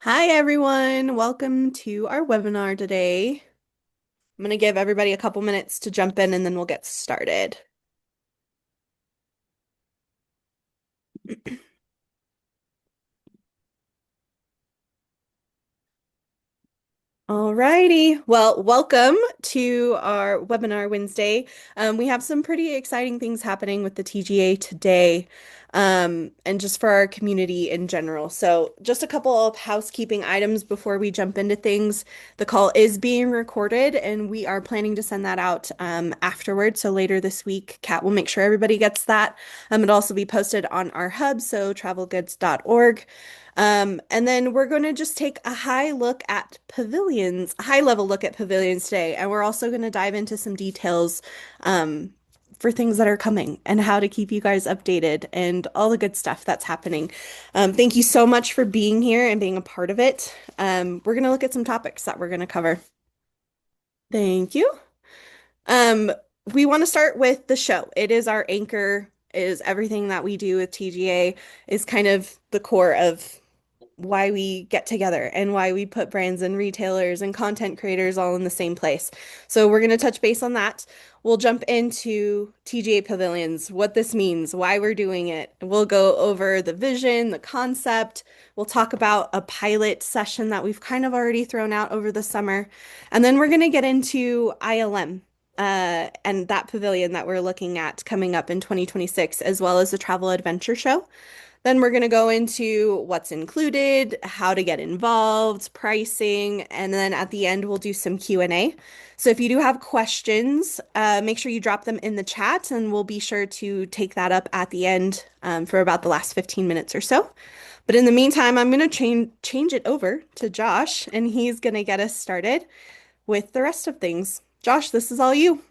Hi, everyone. Welcome to our webinar today. I'm going to give everybody a couple minutes to jump in and then we'll get started. Alrighty. Well, welcome to our webinar Wednesday. We have some pretty exciting things happening with the TGA today, and just for our community in general. So, just a couple of housekeeping items before we jump into things. The call is being recorded, and we are planning to send that out afterwards. So later this week, Kat will make sure everybody gets that. It'll also be posted on our hub, so travelgoods.org. And then we're going to just take a high level look at pavilions today. And we're also going to dive into some details for things that are coming and how to keep you guys updated and all the good stuff that's happening. Thank you so much for being here and being a part of it. We're going to look at some topics that we're going to cover. Thank you. Um, we want to start with the show. It is our anchor, is everything that we do with TGA is kind of the core of why we get together and why we put brands and retailers and content creators all in the same place. So we're going to touch base on that. We'll jump into TGA Pavilions, what this means, why we're doing it. We'll go over the vision, the concept. We'll talk about a pilot session that we've kind of already thrown out over the summer. And then we're going to get into ILM. And that pavilion that we're looking at coming up in 2026, as well as the travel adventure show. Then we're going to go into what's included, how to get involved, pricing, and then at the end we'll do some Q&A. So if you do have questions, make sure you drop them in the chat and we'll be sure to take that up at the end for about the last 15 minutes or so. But in the meantime, I'm going to change it over to Josh and he's going to get us started with the rest of things. Josh, this is all you.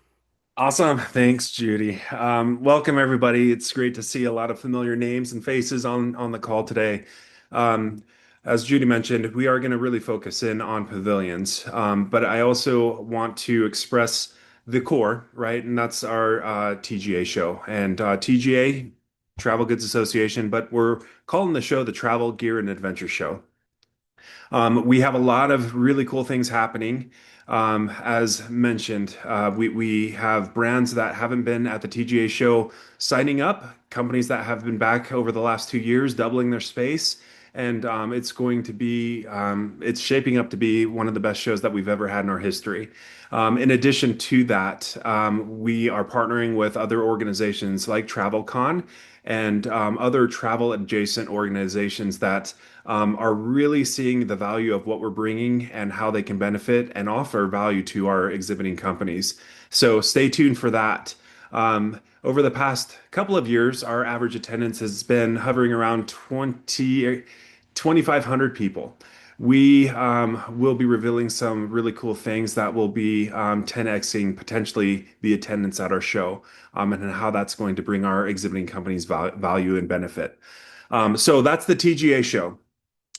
Awesome. Thanks, Judy. Welcome, everybody. It's great to see a lot of familiar names and faces on the call today. Um, as Judy mentioned, we are going to really focus in on pavilions, but I also want to express the core, right? And that's our TGA show and TGA, Travel Goods Association, but we're calling the show the Travel Gear and Adventure Show. We have a lot of really cool things happening. As mentioned, we have brands that haven't been at the TGA show signing up, companies that have been back over the last 2 years, doubling their space. And it's going to be, it's shaping up to be one of the best shows that we've ever had in our history. In addition to that, we are partnering with other organizations like TravelCon and other travel adjacent organizations that are really seeing the value of what we're bringing and how they can benefit and offer value to our exhibiting companies. So stay tuned for that. Over the past couple of years, our average attendance has been hovering around 2,500 people. We will be revealing some really cool things that will be 10xing potentially the attendance at our show, and how that's going to bring our exhibiting companies value and benefit. So that's the TGA show.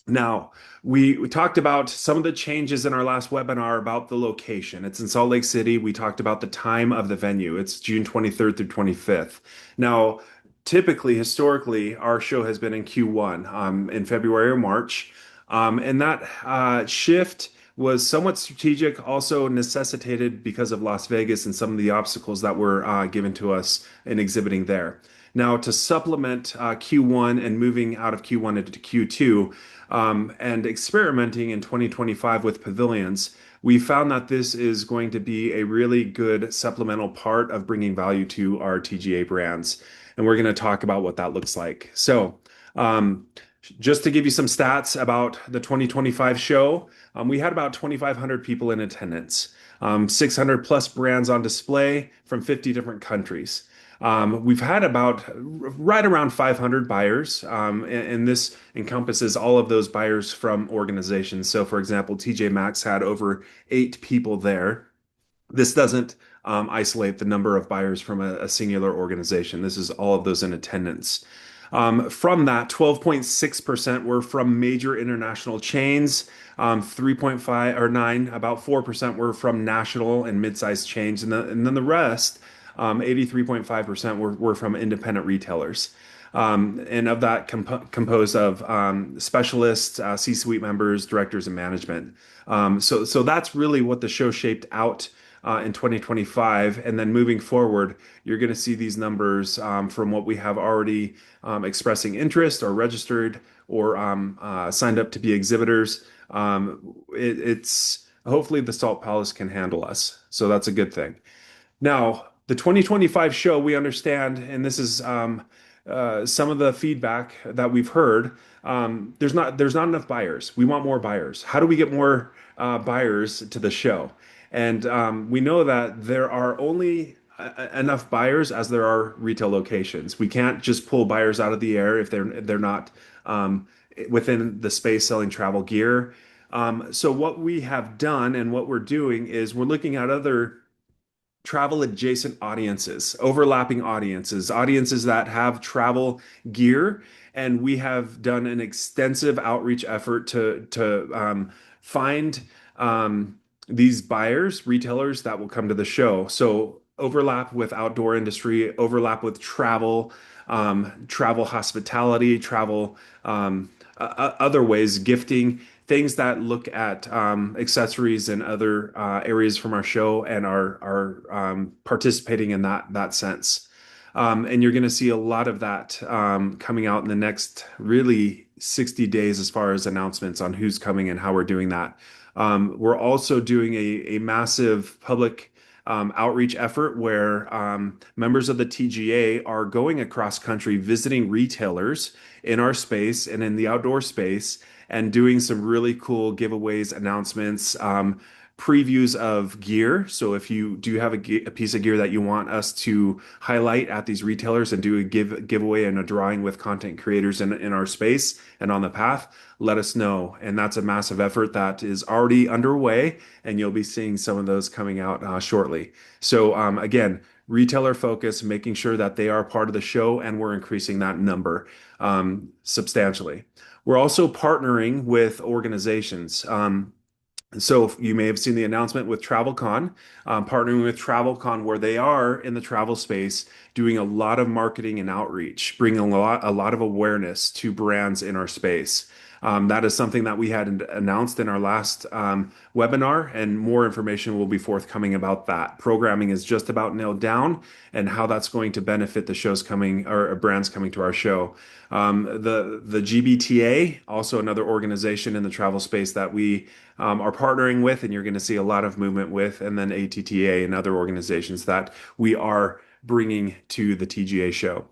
Now, we talked about some of the changes in our last webinar about the location. It's in Salt Lake City. We talked about the time of the venue. It's June 23rd through 25th. Now, typically, historically, our show has been in Q1, in February or March. And that shift was somewhat strategic, also necessitated because of Las Vegas and some of the obstacles that were given to us in exhibiting there. Now, to supplement Q1 and moving out of Q1 into Q2, and experimenting in 2025 with pavilions, we found that this is going to be a really good supplemental part of bringing value to our TGA brands. And we're going to talk about what that looks like. So, just to give you some stats about the 2025 show, we had about 2,500 people in attendance, 600 plus brands on display from 50 different countries. We've had about right around 500 buyers, and this encompasses all of those buyers from organizations. So, for example, TJ Maxx had over 8 people there. This doesn't isolate the number of buyers from a singular organization. This is all of those in attendance. From that, 12.6% were from major international chains. 3.5 or 9, about 4% were from national and mid-sized chains, and then the rest, 83.5% were from independent retailers. And of that composed of specialists, C-suite members, directors, and management. So that's really what the show shaped out in 2025. And then moving forward, you're going to see these numbers from what we have already expressing interest or registered or signed up to be exhibitors. It's hopefully the Salt Palace can handle us. So that's a good thing. Now, the 2025 show, we understand, and this is some of the feedback that we've heard. There's not enough buyers. We want more buyers. How do we get more buyers to the show? And we know that there are only enough buyers as there are retail locations. We can't just pull buyers out of the air if they're not within the space selling travel gear. So what we have done and what we're doing is we're looking at other travel adjacent audiences, overlapping audiences, audiences that have travel gear. And we have done an extensive outreach effort to find these buyers, retailers that will come to the show. So overlap with outdoor industry, overlap with travel, travel hospitality, travel other ways, gifting, things that look at accessories and other areas from our show and are participating in that sense. And you're going to see a lot of that coming out in the next really 60 days as far as announcements on who's coming and how we're doing that. We're also doing a massive public outreach effort where members of the TGA are going across country visiting retailers in our space and in the outdoor space and doing some really cool giveaways, announcements, previews of gear. So if you do have a piece of gear that you want us to highlight at these retailers and do a giveaway and a drawing with content creators in our space and on the path, let us know. And that's a massive effort that is already underway, and you'll be seeing some of those coming out shortly. So again, retailer focus, making sure that they are part of the show, and we're increasing that number substantially. We're also partnering with organizations. So you may have seen the announcement with TravelCon, partnering with TravelCon, where they are in the travel space doing a lot of marketing and outreach, bringing a lot of awareness to brands in our space. That is something that we had announced in our last webinar, and more information will be forthcoming about that. Programming is just about nailed down, and how that's going to benefit the shows coming or brands coming to our show. The GBTA, also another organization in the travel space that we are partnering with, and you're going to see a lot of movement with, and then ATTA and other organizations that we are bringing to the TGA show.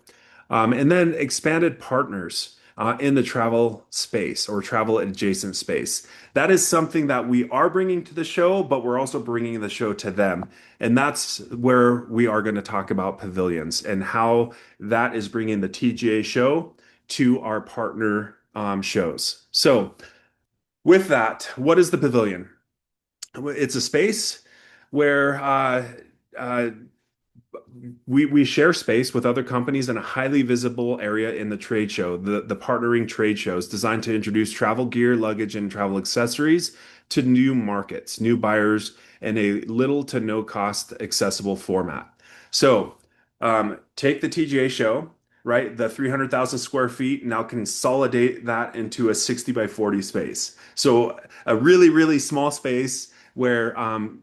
And then expanded partners in the travel space or travel adjacent space. That is something that we are bringing to the show, but we're also bringing the show to them. And that's where we are going to talk about pavilions and how that is bringing the TGA show to our partner shows. So, with that, what is the pavilion? It's a space where uh, we share space with other companies in a highly visible area in the trade show, the partnering trade shows designed to introduce travel gear, luggage, and travel accessories to new markets, new buyers, in a little to no cost accessible format. So take the TGA show, right? The 300,000 square feet, now consolidate that into a 60 by 40 space. So a really, really small space where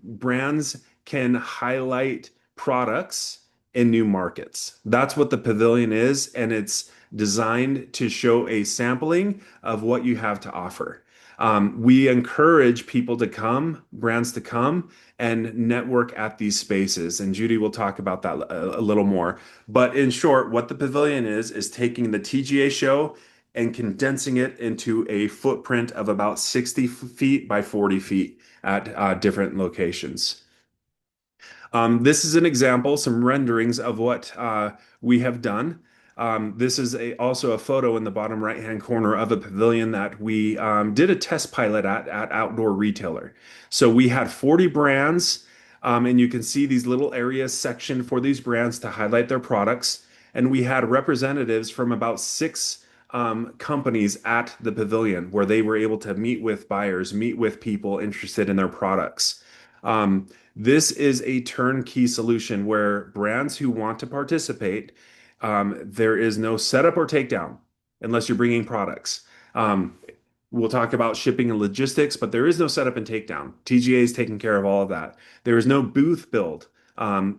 brands can highlight products in new markets. That's what the pavilion is, and it's designed to show a sampling of what you have to offer. We encourage people to come, brands to come and network at these spaces. And Judy will talk about that a little more. But in short, what the pavilion is taking the TGA show and condensing it into a footprint of about 60 feet by 40 feet at different locations. This is an example, some renderings of what we have done. This is also a photo in the bottom right-hand corner of a pavilion that we did a test pilot at Outdoor Retailer. So we had 40 brands, and you can see these little areas sectioned for these brands to highlight their products. And we had representatives from about six companies at the pavilion where they were able to meet with buyers, meet with people interested in their products. This is a turnkey solution where brands who want to participate there is no setup or takedown unless you're bringing products. Um, we'll talk about shipping and logistics, but there is no setup and takedown. TGA is taking care of all of that. There is no booth build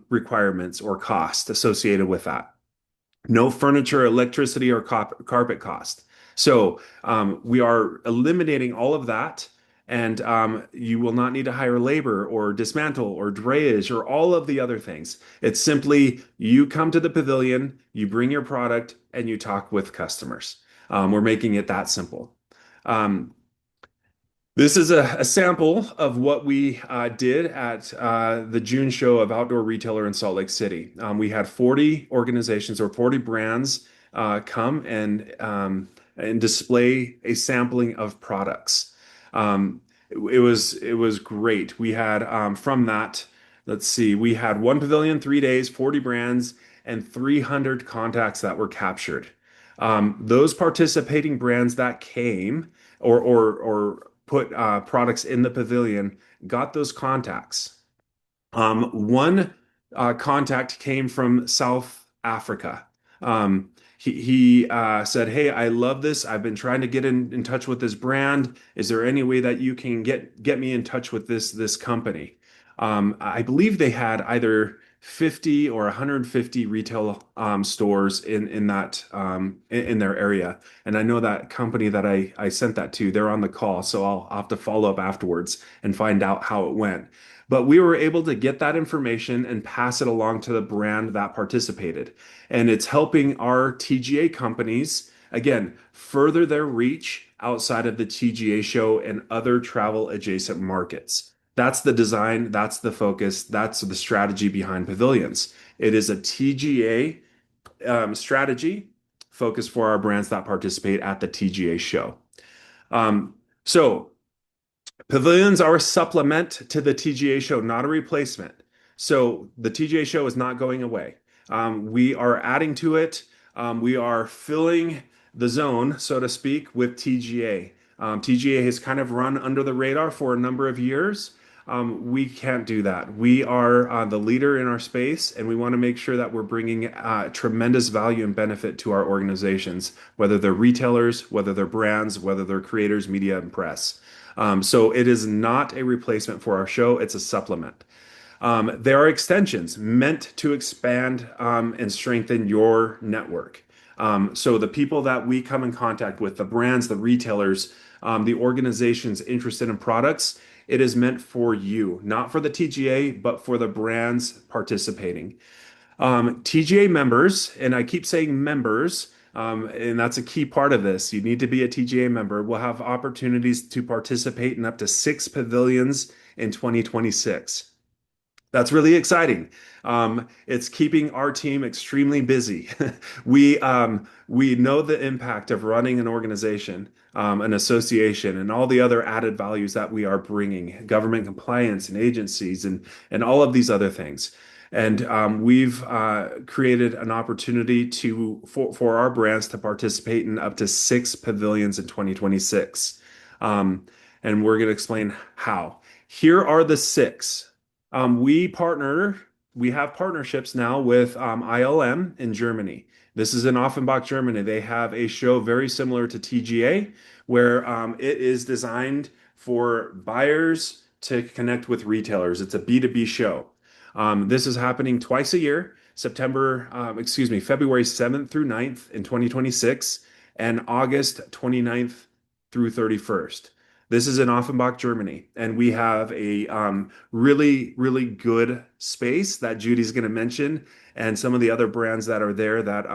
requirements or cost associated with that. No furniture, electricity, or carpet cost. So we are eliminating all of that, and you will not need to hire labor or dismantle or drayage or all of the other things. It's simply you come to the pavilion, you bring your product, and you talk with customers. We're making it that simple. Um, this is a sample of what we did at the June show of Outdoor Retailer in Salt Lake City. We had 40 organizations or 40 brands come and display a sampling of products. It was great. We had from that, let's see, we had one pavilion, 3 days, 40 brands, and 300 contacts that were captured. Those participating brands that came or put products in the pavilion got those contacts. One contact came from South Africa. He said, "Hey, I love this. I've been trying to get in touch with this brand. Is there any way that you can get me in touch with this company?" I believe they had either 50 or 150 retail stores in that in their area. And I know that company that I sent that to, they're on the call, so I'll have to follow up afterwards and find out how it went. But we were able to get that information and pass it along to the brand that participated. And it's helping our TGA companies, again, further their reach outside of the TGA show and other travel adjacent markets. That's the design, that's the focus, that's the strategy behind pavilions. It is a TGA strategy focus for our brands that participate at the TGA show. So pavilions are a supplement to the TGA show, not a replacement. So the TGA show is not going away. We are adding to it. We are filling the zone, so to speak, with TGA. TGA has kind of run under the radar for a number of years. We can't do that. We are the leader in our space, and we want to make sure that we're bringing tremendous value and benefit to our organizations, whether they're retailers, whether they're brands, whether they're creators, media, and press. So it is not a replacement for our show, it's a supplement. There are extensions meant to expand and strengthen your network. So the people that we come in contact with, the brands, the retailers, the organizations interested in products, it is meant for you, not for the TGA, but for the brands participating. TGA members, and I keep saying members, and that's a key part of this. You need to be a TGA member. Will have opportunities to participate in up to 6 pavilions in 2026. That's really exciting. It's keeping our team extremely busy. We know the impact of running an organization, an association, and all the other added values that we are bringing, government compliance and agencies, and all of these other things. And we've created an opportunity for our brands to participate in up to 6 pavilions in 2026. And we're going to explain how. Here are the six. We have partnerships now with ILM in Germany. This is in Offenbach, Germany. They have a show very similar to TGA, where it is designed for buyers to connect with retailers. It's a B2B show. This is happening twice a year, February 7th through 9th in 2026, and August 29th through 31st. This is in Offenbach, Germany, and we have a really, really good space that Judy's going to mention, and some of the other brands that are there that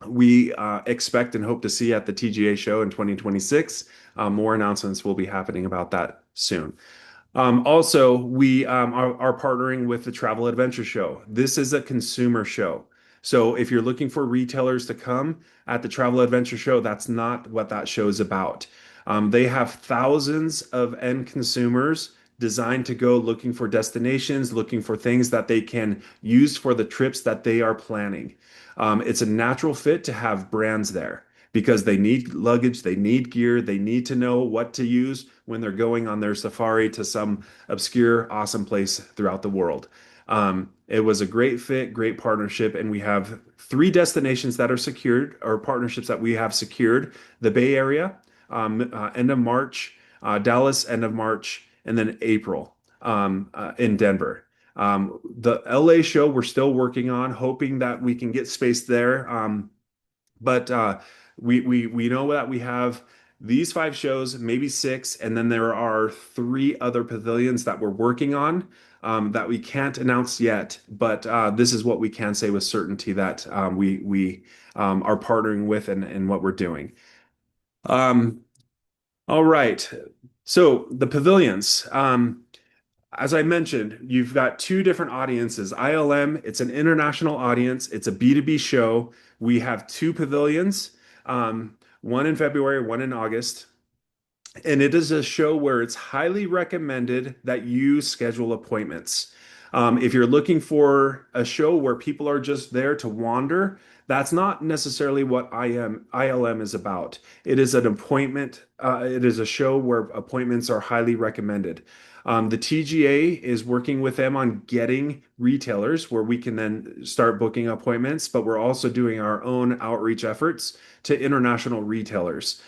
we expect and hope to see at the TGA show in 2026. More announcements will be happening about that soon. Also, we are partnering with the Travel Adventure Show. This is a consumer show. So if you're looking for retailers to come at the Travel Adventure Show, that's not what that show is about. They have thousands of end consumers designed to go looking for destinations, looking for things that they can use for the trips that they are planning. It's a natural fit to have brands there because they need luggage, they need gear, they need to know what to use when they're going on their safari to some obscure, awesome place throughout the world. It was a great fit, great partnership, and we have three destinations that are secured, or partnerships that we have secured: the Bay Area, end of March, Dallas, end of March, and then April in Denver. The LA show we're still working on, hoping that we can get space there. But we know that we have these five shows, maybe six, and then there are three other pavilions that we're working on that we can't announce yet. But this is what we can say with certainty that we are partnering with and what we're doing. Um, all right. So the pavilions. As I mentioned, you've got two different audiences. ILM, it's an international audience. It's a B2B show. We have two pavilions, one in February, one in August. And it is a show where it's highly recommended that you schedule appointments. If you're looking for a show where people are just there to wander, that's not necessarily what ILM is about. It is an appointment, it is a show where appointments are highly recommended. The TGA is working with them on getting retailers where we can then start booking appointments, but we're also doing our own outreach efforts to international retailers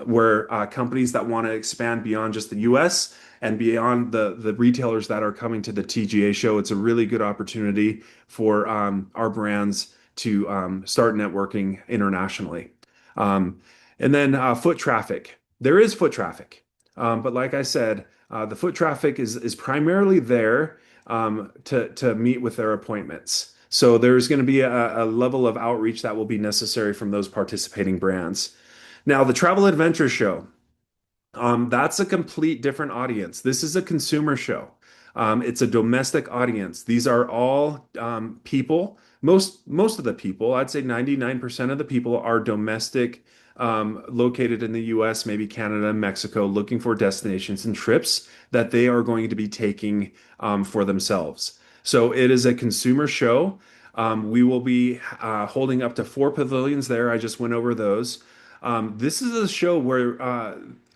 where companies that want to expand beyond just the US and beyond the retailers that are coming to the TGA show. It's a really good opportunity for our brands to start networking internationally. Um, and then foot traffic. There is foot traffic, but like I said, the foot traffic is primarily there to meet with their appointments. So there's going to be a level of outreach that will be necessary from those participating brands. Now, the Travel Adventure Show, that's a complete different audience. This is a consumer show. It's a domestic audience. These are all people. Most of the people, I'd say 99% of the people are domestic, located in the US, maybe Canada, Mexico, looking for destinations and trips that they are going to be taking for themselves. So it is a consumer show. We will be holding up to four pavilions there. I just went over those. This is a show where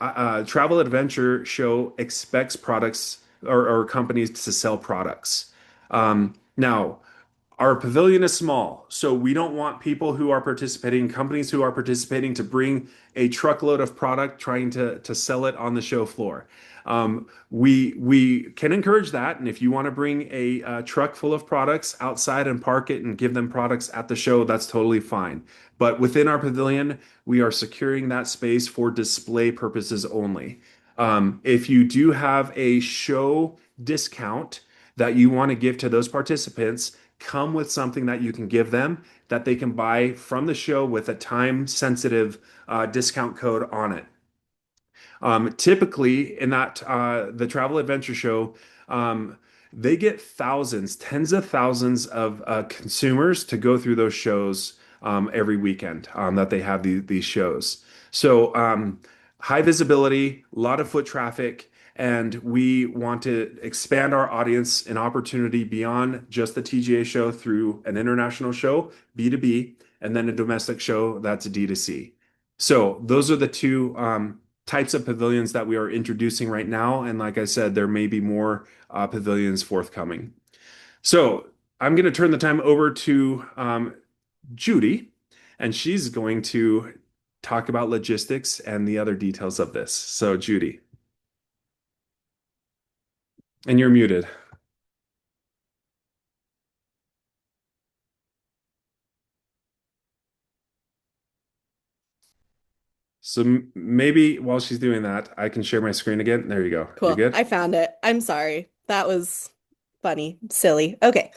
Travel Adventure Show expects products or companies to sell products. Now, our pavilion is small, so we don't want people who are participating, companies who are participating, to bring a truckload of product trying to sell it on the show floor. We can encourage that, and if you want to bring a truck full of products outside and park it and give them products at the show, that's totally fine. But within our pavilion, we are securing that space for display purposes only. If you do have a show discount that you want to give to those participants, come with something that you can give them that they can buy from the show with a time sensitive discount code on it. Typically, in that the Travel Adventure Show, they get thousands, tens of thousands of consumers to go through those shows every weekend that they have these shows. So high visibility, a lot of foot traffic, and we want to expand our audience and opportunity beyond just the TGA show through an international show, B2B, and then a domestic show that's a D2C. So those are the two types of pavilions that we are introducing right now. And like I said, there may be more pavilions forthcoming. So I'm going to turn the time over to Judy, and she's going to talk about logistics and the other details of this. So, Judy, and you're muted. So maybe while she's doing that, I can share my screen again. There you go. You're Cool. good? I found it. I'm sorry. That was funny, silly. Okay.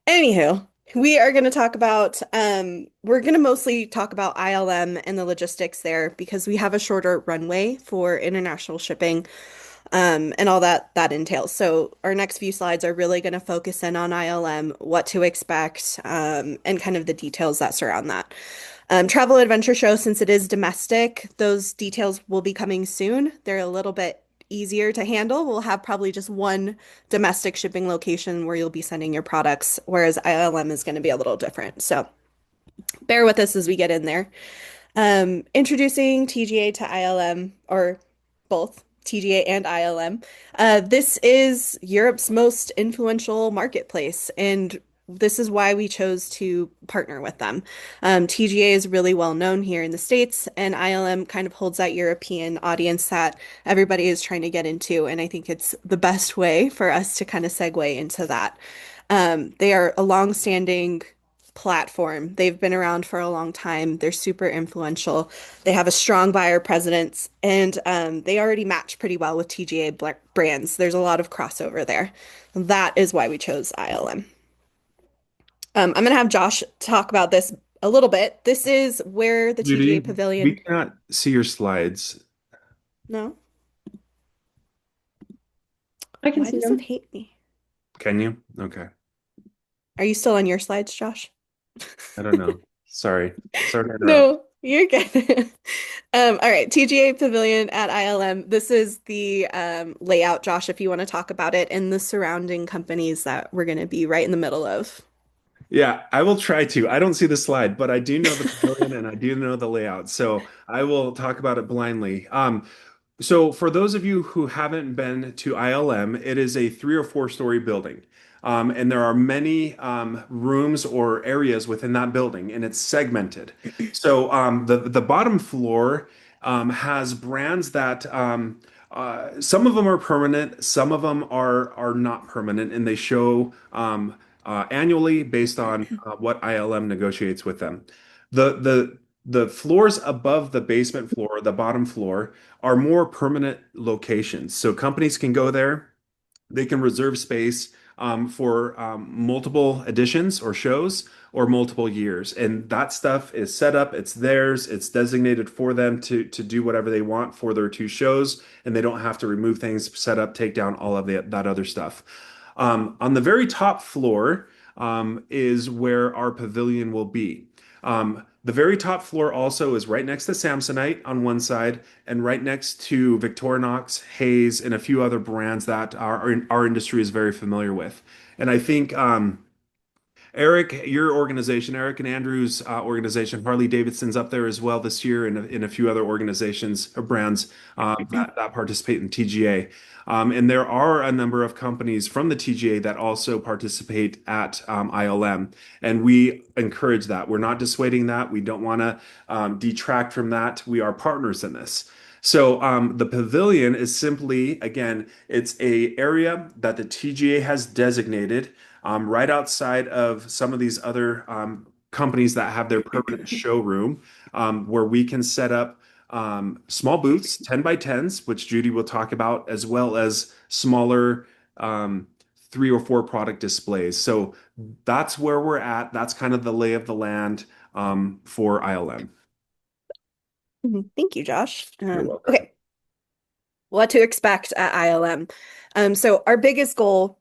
Anywho, we are going to talk about we're going to mostly talk about ILM and the logistics there because we have a shorter runway for international shipping and all that entails. So our next few slides are really going to focus in on ILM, what to expect, and kind of the details that surround that. Travel Adventure Show, since it is domestic, those details will be coming soon. They're a little bit easier to handle. We'll have probably just one domestic shipping location where you'll be sending your products, whereas ILM is going to be a little different. So bear with us as we get in there. Introducing TGA to ILM, or both. TGA and ILM. This is Europe's most influential marketplace, and this is why we chose to partner with them. TGA is really well known here in the States, and ILM kind of holds that European audience that everybody is trying to get into, and I think it's the best way for us to kind of segue into that. They are a long-standing platform. They've been around for a long time. They're super influential. They have a strong buyer presence, and they already match pretty well with TGA brands. There's a lot of crossover there. That is why we chose ILM. I'm going to have Josh talk about this a little bit. This is where the TGA Judy, we Pavilion. cannot see your slides. No? I can Why see does it them. hate me? Can you? Okay. Are you still on your slides, Josh? I don't know. Sorry. Sorry to interrupt. No, you're good. All right, TGA Pavilion at ILM. This is the layout, Josh, if you want to talk about it and the surrounding companies that we're going to be right in the middle of. Yeah, I will try to. I don't see the slide, but I do know the pavilion and I do know the layout. So I will talk about it blindly. So for those of you who haven't been to ILM, it is a 3 or 4 story building. And there are many rooms or areas within that building, and it's segmented. So the bottom floor has brands that some of them are permanent, some of them are not permanent, and they show annually based on what ILM negotiates with them. The floors above the basement floor, the bottom floor, are more permanent locations. So companies can go there, they can reserve space for multiple editions or shows or multiple years. And that stuff is set up, it's theirs, it's designated for them to do whatever they want for their 2 shows, and they don't have to remove things, set up, take down all of that other stuff. On the very top floor is where our pavilion will be. The very top floor also is right next to Samsonite on one side and right next to Victorinox, Hayes, and a few other brands that our industry is very familiar with. And I think Eric, your organization, Eric and Andrew's organization, Harley Davidson's up there as well this year, and in a few other organizations or brands that participate in TGA. And there are a number of companies from the TGA that also participate at ILM, and we encourage that. We're not dissuading that. We don't want to detract from that. We are partners in this. So the pavilion is simply, again, it's a area that the TGA has designated right outside of some of these other companies that have their permanent showroom, where we can set up small booths, 10 by 10s, which Judy will talk about, as well as smaller 3 or 4 product displays. So that's where we're at. That's kind of the lay of the land for ILM. Thank you, Josh. You're welcome. Okay, what to expect at ILM. So our biggest goal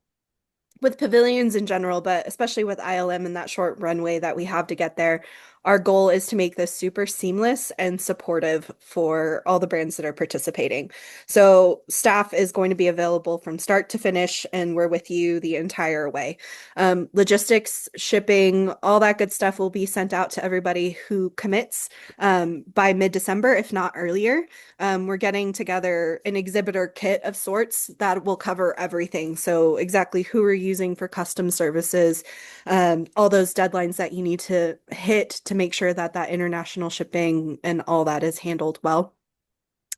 with pavilions in general, but especially with ILM and that short runway that we have to get there, our goal is to make this super seamless and supportive for all the brands that are participating. So staff is going to be available from start to finish, and we're with you the entire way. Logistics, shipping, all that good stuff will be sent out to everybody who commits by mid-December, if not earlier. We're getting together an exhibitor kit of sorts that will cover everything. So exactly who we're using for custom services, all those deadlines that you need to hit to make sure that that international shipping and all that is handled well.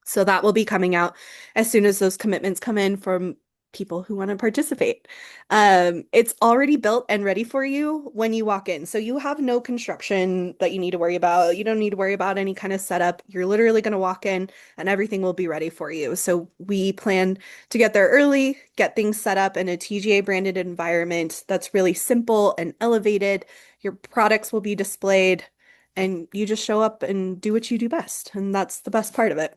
So that will be coming out as soon as those commitments come in from people who want to participate. It's already built and ready for you when you walk in. So you have no construction that you need to worry about. You don't need to worry about any kind of setup. You're literally going to walk in and everything will be ready for you. So we plan to get there early, get things set up in a TGA branded environment that's really simple and elevated. Your products will be displayed and you just show up and do what you do best. And that's the best part of it.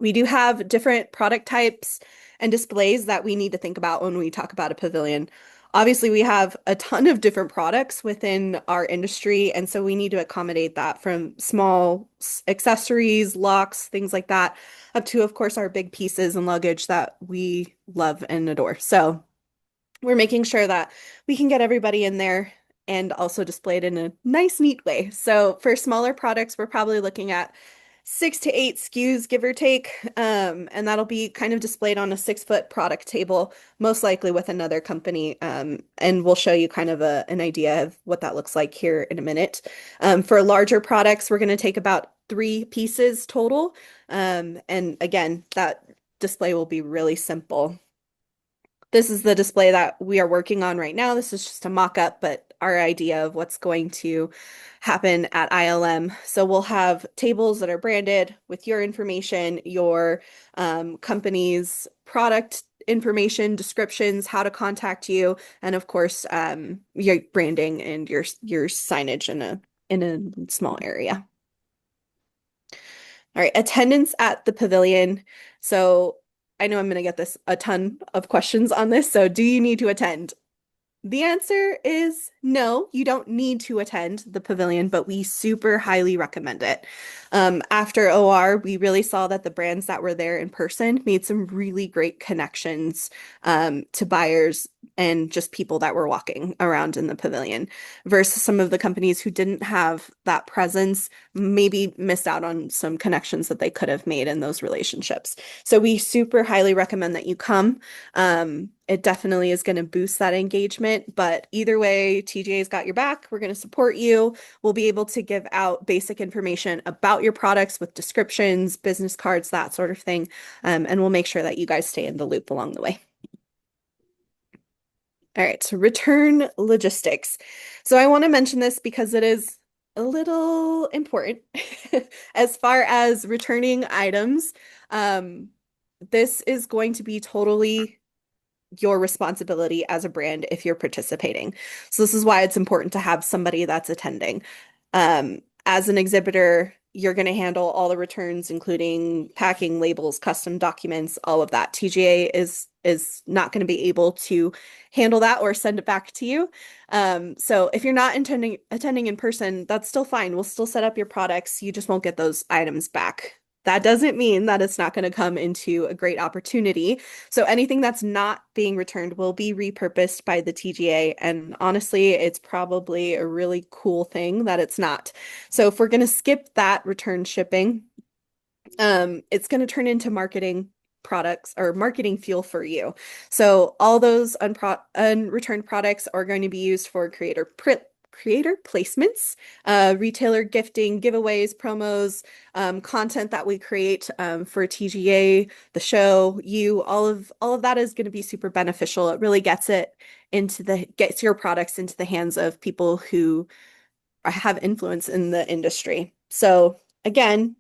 We do have different product types and displays that we need to think about when we talk about a pavilion. Obviously, we have a ton of different products within our industry, and so we need to accommodate that from small accessories, locks, things like that, up to, of course, our big pieces and luggage that we love and adore. So we're making sure that we can get everybody in there and also displayed in a nice, neat way. So for smaller products, we're probably looking at 6 to 8 SKUs, give or take. And that'll be kind of displayed on a 6 foot product table, most likely with another company. And we'll show you kind of an idea of what that looks like here in a minute. For larger products, we're going to take about 3 pieces total. And again, that display will be really simple. This is the display that we are working on right now. This is just a mock-up, but our idea of what's going to happen at ILM. So we'll have tables that are branded with your information, your company's product information, descriptions, how to contact you, and of course, your branding and your signage in a small area. All right, attendance at the pavilion. So I know I'm going to get this a ton of questions on this. So do you need to attend? The answer is no, you don't need to attend the pavilion, but we super highly recommend it. After OR, we really saw that the brands that were there in person made some really great connections to buyers and just people that were walking around in the pavilion versus some of the companies who didn't have that presence, maybe missed out on some connections that they could have made in those relationships. So we super highly recommend that you come. It definitely is going to boost that engagement, but either way, TGA's got your back. We're going to support you. We'll be able to give out basic information about your products with descriptions, business cards, that sort of thing. And we'll make sure that you guys stay in the loop along the way. All right, so return logistics. So I want to mention this because it is a little important as far as returning items. This is going to be totally your responsibility as a brand if you're participating. So this is why it's important to have somebody that's attending. As an exhibitor, you're going to handle all the returns, including packing, labels, custom documents, all of that. TGA is not going to be able to handle that or send it back to you. So if you're not attending in person, that's still fine. We'll still set up your products. You just won't get those items back. That doesn't mean that it's not going to come into a great opportunity. So anything that's not being returned will be repurposed by the TGA. And honestly, it's probably a really cool thing that it's not. So if we're going to skip that return shipping, it's going to turn into marketing products or marketing fuel for you. So all those unreturned products are going to be used for creator placements, retailer gifting, giveaways, promos, content that we create for TGA, the show, all of that is going to be super beneficial. It really gets your products into the hands of people who have influence in the industry. So again,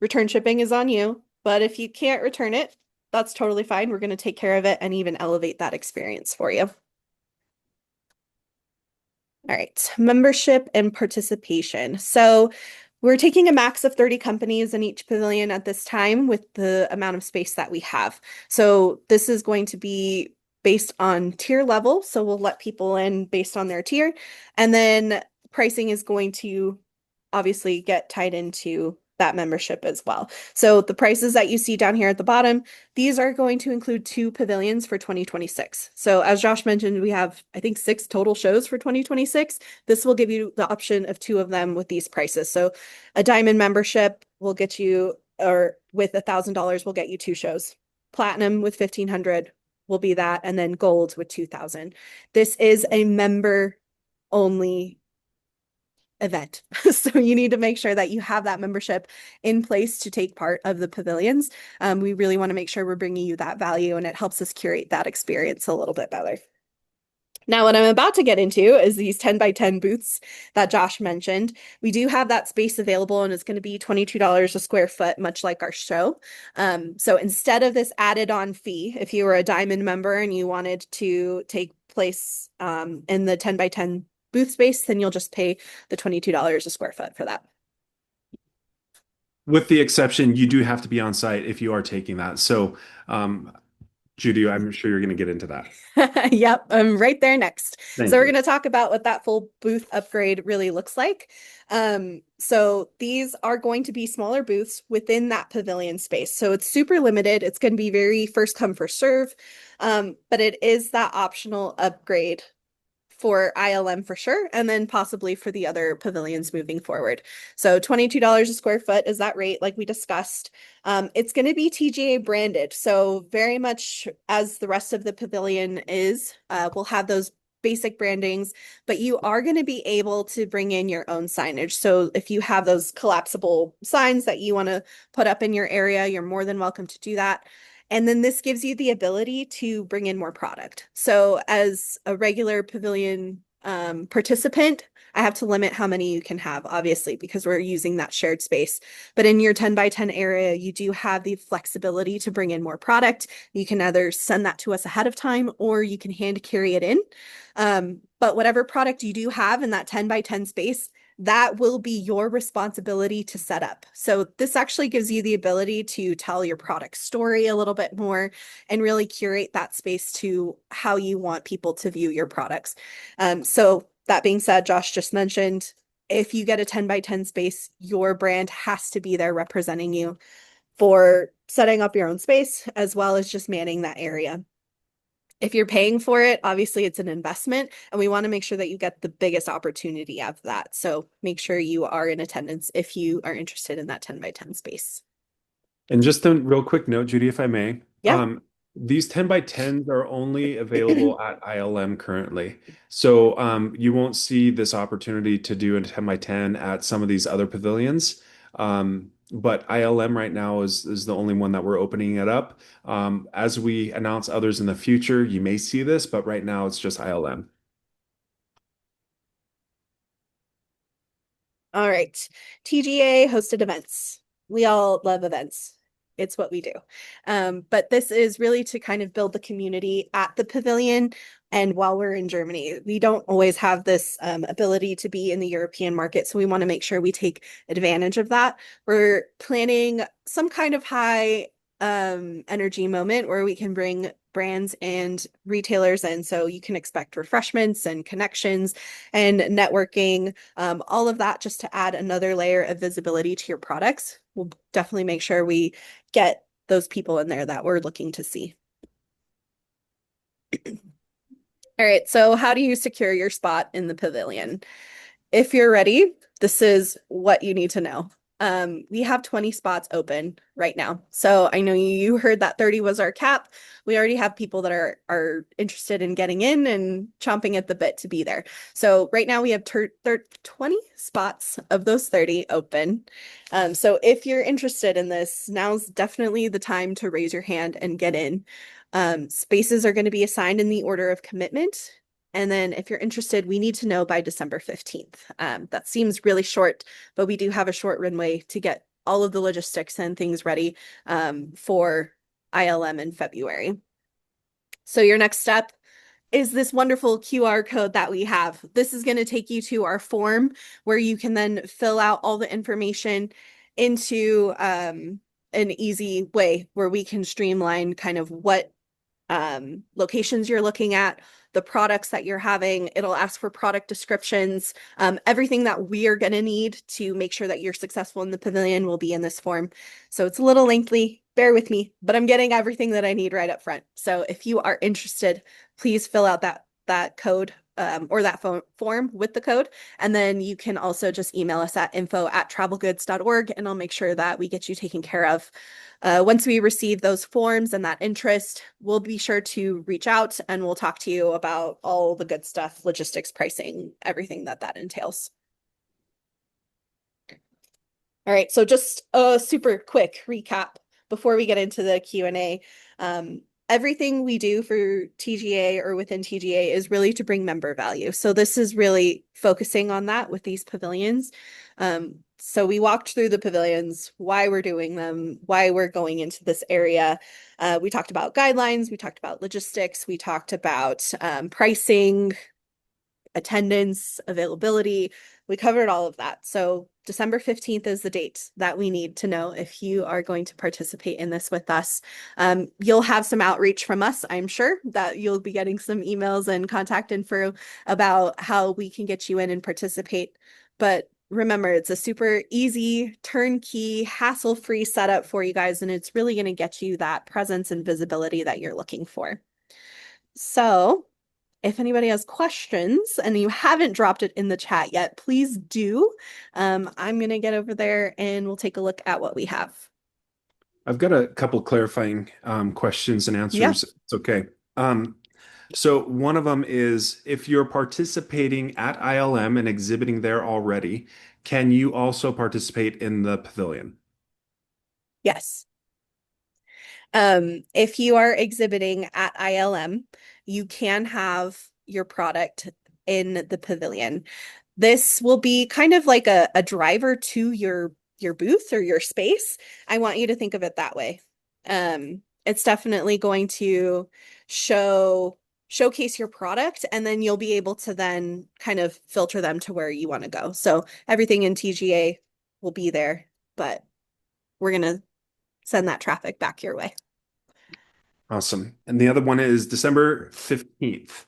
return shipping is on you, but if you can't return it, that's totally fine. We're going to take care of it and even elevate that experience for you. All right, membership and participation. So we're taking a max of 30 companies in each pavilion at this time with the amount of space that we have. So this is going to be based on tier level. So we'll let people in based on their tier. And then pricing is going to obviously get tied into that membership as well. So the prices that you see down here at the bottom, these are going to include 2 pavilions for 2026. So as Josh mentioned, we have, I think, 6 total shows for 2026. This will give you the option of 2 of them with these prices. So a diamond membership will get you, or with $1,000 will get you 2 shows. Platinum with 1,500 will be that, and then gold with 2,000. This is a member only event. So you need to make sure that you have that membership in place to take part of the pavilions. We really want to make sure we're bringing you that value, and it helps us curate that experience a little bit better. Now, what I'm about to get into is these 10 by 10 booths that Josh mentioned. We do have that space available, and it's going to be $22 a square foot, much like our show. So instead of this added on fee, if you were a diamond member and you wanted to take place in the 10 by 10 booth space, then you'll just pay the $22 a square foot for that. With the exception, you do have to be on site if you are taking that. So, Judy, I'm sure you're going to get into that. Yep, I'm right there next. Thank So we're you. going to talk about what that full booth upgrade really looks like. So these are going to be smaller booths within that pavilion space. So it's super limited. It's going to be very first come, first serve. But it is that optional upgrade for ILM for sure, and then possibly for the other pavilions moving forward. So $22 a square foot is that rate, like we discussed. It's going to be TGA branded, so very much as the rest of the pavilion is, we'll have those basic brandings, but you are going to be able to bring in your own signage. So if you have those collapsible signs that you want to put up in your area, you're more than welcome to do that. And then this gives you the ability to bring in more product. So as a regular pavilion participant, I have to limit how many you can have, obviously, because we're using that shared space. But in your 10 by 10 area, you do have the flexibility to bring in more product. You can either send that to us ahead of time or you can hand carry it in. But whatever product you do have in that 10 by 10 space, that will be your responsibility to set up. So this actually gives you the ability to tell your product story a little bit more and really curate that space to how you want people to view your products. So that being said, Josh just mentioned, if you get a 10 by 10 space, your brand has to be there representing you for setting up your own space as well as just manning that area. If you're paying for it, obviously it's an investment, and we want to make sure that you get the biggest opportunity of that. So make sure you are in attendance if you are interested in that 10 by 10 space. And just a real quick note, Judy, if I may, Yeah. these 10 by 10s are only available at ILM currently. So you won't see this opportunity to do a 10 by 10 at some of these other pavilions. But ILM right now is the only one that we're opening it up. As we announce others in the future, you may see this, but right now it's just ILM. All right. TGA hosted events. We all love events. It's what we do. But this is really to kind of build the community at the pavilion. And while we're in Germany, we don't always have this ability to be in the European market. So we want to make sure we take advantage of that. We're planning some kind of high energy moment where we can bring brands and retailers in. So you can expect refreshments and connections and networking, all of that just to add another layer of visibility to your products. We'll definitely make sure we get those people in there that we're looking to see. All right, so how do you secure your spot in the pavilion? If you're ready, this is what you need to know. We have 20 spots open right now. So I know you heard that 30 was our cap. We already have people that are interested in getting in and chomping at the bit to be there. So right now we have 20 spots of those 30 open. So if you're interested in this, now's definitely the time to raise your hand and get in. Spaces are going to be assigned in the order of commitment. And then if you're interested, we need to know by December 15th. That seems really short, but we do have a short runway to get all of the logistics and things ready for ILM in February. So your next step is this wonderful QR code that we have. This is going to take you to our form where you can then fill out all the information into an easy way where we can streamline kind of what locations you're looking at, the products that you're having. It'll ask for product descriptions. Everything that we are going to need to make sure that you're successful in the pavilion will be in this form. So it's a little lengthy. Bear with me, but I'm getting everything that I need right up front. So if you are interested, please fill out that code or that form with the code. And then you can also just email us at info@travelgoods.org, and I'll make sure that we get you taken care of. Once we receive those forms and that interest, we'll be sure to reach out and we'll talk to you about all the good stuff, logistics, pricing, everything that entails. All right, so just a super quick recap before we get into the Q&A. Everything we do for TGA or within TGA is really to bring member value. So this is really focusing on that with these pavilions. So we walked through the pavilions, why we're doing them, why we're going into this area. We talked about guidelines, we talked about logistics, we talked about pricing, attendance, availability. We covered all of that. So December 15th is the date that we need to know if you are going to participate in this with us. You'll have some outreach from us, I'm sure, that you'll be getting some emails and contact info about how we can get you in and participate. But remember, it's a super easy, turnkey, hassle-free setup for you guys, and it's really going to get you that presence and visibility that you're looking for. So if anybody has questions and you haven't dropped it in the chat yet, please do. I'm going to get over there and we'll take a look at what we have. I've got a couple clarifying questions and Yeah. answers. It's okay. Um, so one of them is if you're participating at ILM and exhibiting there already, can you also participate in the pavilion? Yes. If you are exhibiting at ILM, you can have your product in the pavilion. This will be kind of like a driver to your booth or your space. I want you to think of it that way. It's definitely going to showcase your product, and then you'll be able to then kind of filter them to where you want to go. So everything in TGA will be there, but we're gonna send that traffic back your way. Awesome. And the other one is December 15th,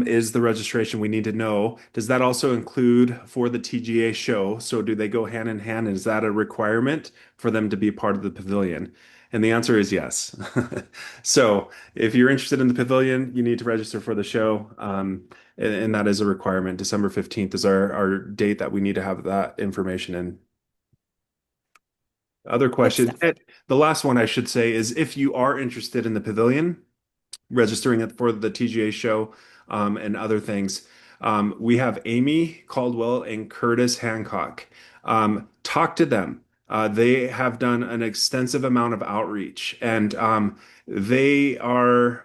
is the registration we need to know. Does that also include for the TGA show? So do they go hand in hand? Is that a requirement for them to be part of the pavilion? And the answer is yes. So if you're interested in the pavilion, you need to register for the show. And that is a requirement. December 15th is our date that we need to have that information in. Other Good questions. stuff. And the last one I should say is if you are interested in the pavilion, registering it for the TGA show and other things. We have Amy Caldwell and Curtis Hancock. Talk to them. They have done an extensive amount of outreach and they are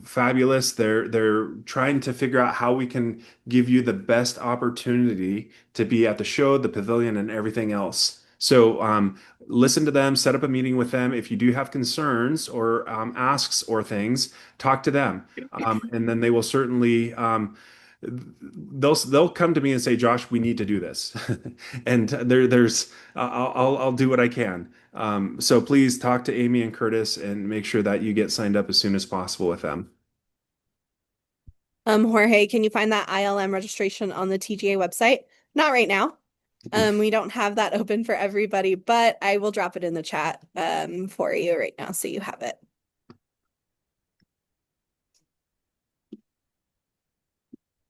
fabulous. They're trying to figure out how we can give you the best opportunity to be at the show, the pavilion, and everything else. So listen to them, set up a meeting with them. If you do have concerns or asks or things, talk to them, and then they will certainly they'll come to me and say, "Josh, we need to do this," and there's I'll do what I can. So please talk to Amy and Curtis and make sure that you get signed up as soon as possible with them. Jorge, can you find that ILM registration on the TGA website? Not right now. We don't have that open for everybody, but I will drop it in the chat for you right now so you have it.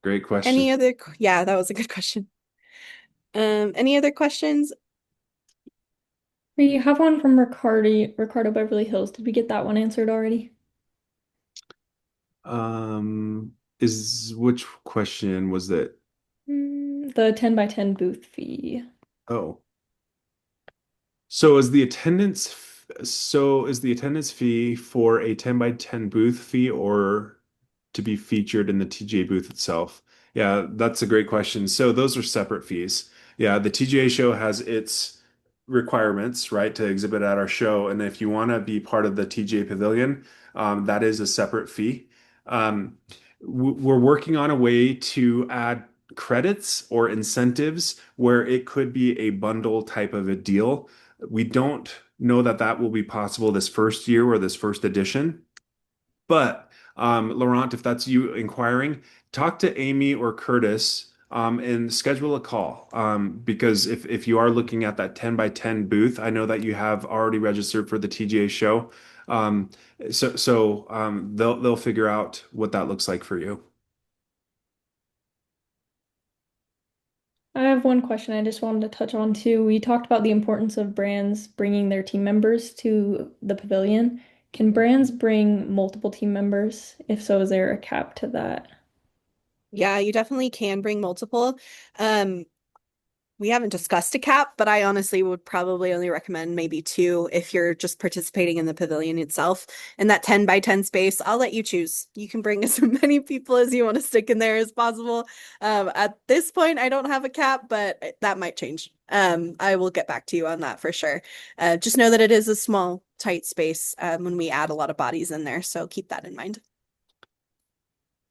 Great question. Any other, yeah, that was a good question. Any other questions? We have one from Ricardo Beverly Hills. Did we get that one answered already? Is which question was that? The 10 by 10 booth fee. Oh. So is the attendance fee for a 10 by 10 booth fee or to be featured in the TGA booth itself? Yeah, that's a great question. So those are separate fees. Yeah, the TGA show has its requirements, right, to exhibit at our show. And if you want to be part of the TGA Pavilion, that is a separate fee. We're working on a way to add credits or incentives where it could be a bundle type of a deal. We don't know that that will be possible this first year or this first edition. But Laurent, if that's you inquiring, talk to Amy or Curtis and schedule a call. Because if you are looking at that 10 by 10 booth, I know that you have already registered for the TGA show. Um, so they'll figure out what that looks like for you. I have one question I just wanted to touch on too. We talked about the importance of brands bringing their team members to the pavilion. Can brands bring multiple team members? If so, is there a cap to that? Yeah, you definitely can bring multiple. Um, we haven't discussed a cap, but I honestly would probably only recommend maybe two if you're just participating in the pavilion itself. In that 10 by 10 space, I'll let you choose. You can bring as many people as you want to stick in there as possible. At this point, I don't have a cap, but that might change. I will get back to you on that for sure. Just know that it is a small, tight space when we add a lot of bodies in there, so keep that in mind.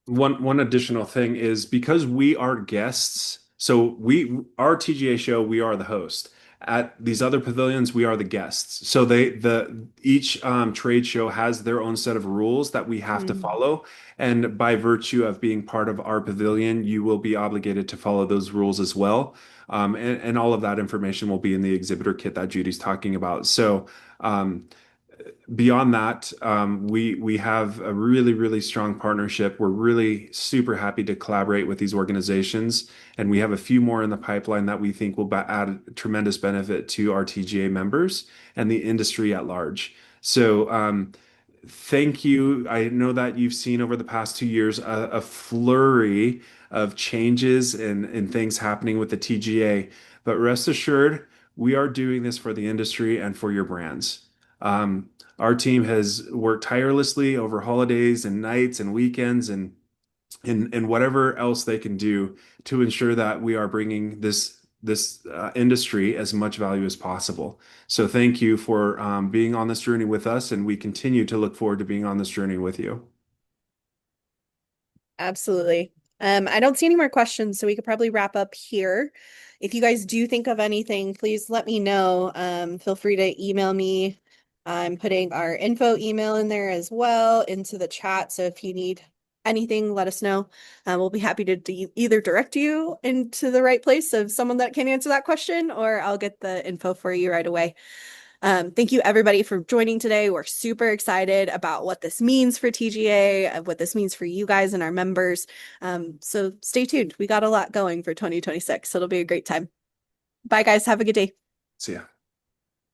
One additional thing is because we are guests, so we our TGA show, we are the host. At these other pavilions, we are the guests. So each trade show has their own set of rules that we have to Mm. follow. And by virtue of being part of our pavilion, you will be obligated to follow those rules as well. And all of that information will be in the exhibitor kit that Judy's talking about. So Beyond that, we have a really strong partnership. We're really super happy to collaborate with these organizations, and we have a few more in the pipeline that we think will add tremendous benefit to our TGA members and the industry at large. So, thank you. I know that you've seen over the past 2 years a flurry of changes and things happening with the TGA, but rest assured, we are doing this for the industry and for your brands. Um, our team has worked tirelessly over holidays and nights and weekends and whatever else they can do to ensure that we are bringing this industry as much value as possible. So thank you for being on this journey with us, and we continue to look forward to being on this journey with you. Absolutely. I don't see any more questions, so we could probably wrap up here. If you guys do think of anything, please let me know. Feel free to email me. I'm putting our info email in there as well into the chat. So if you need anything, let us know. We'll be happy to either direct you into the right place of someone that can answer that question, or I'll get the info for you right away. Thank you everybody for joining today. We're super excited about what this means for TGA, what this means for you guys and our members. So stay tuned. We got a lot going for 2026. So it'll be a great time. Bye guys. Have a good day. See ya.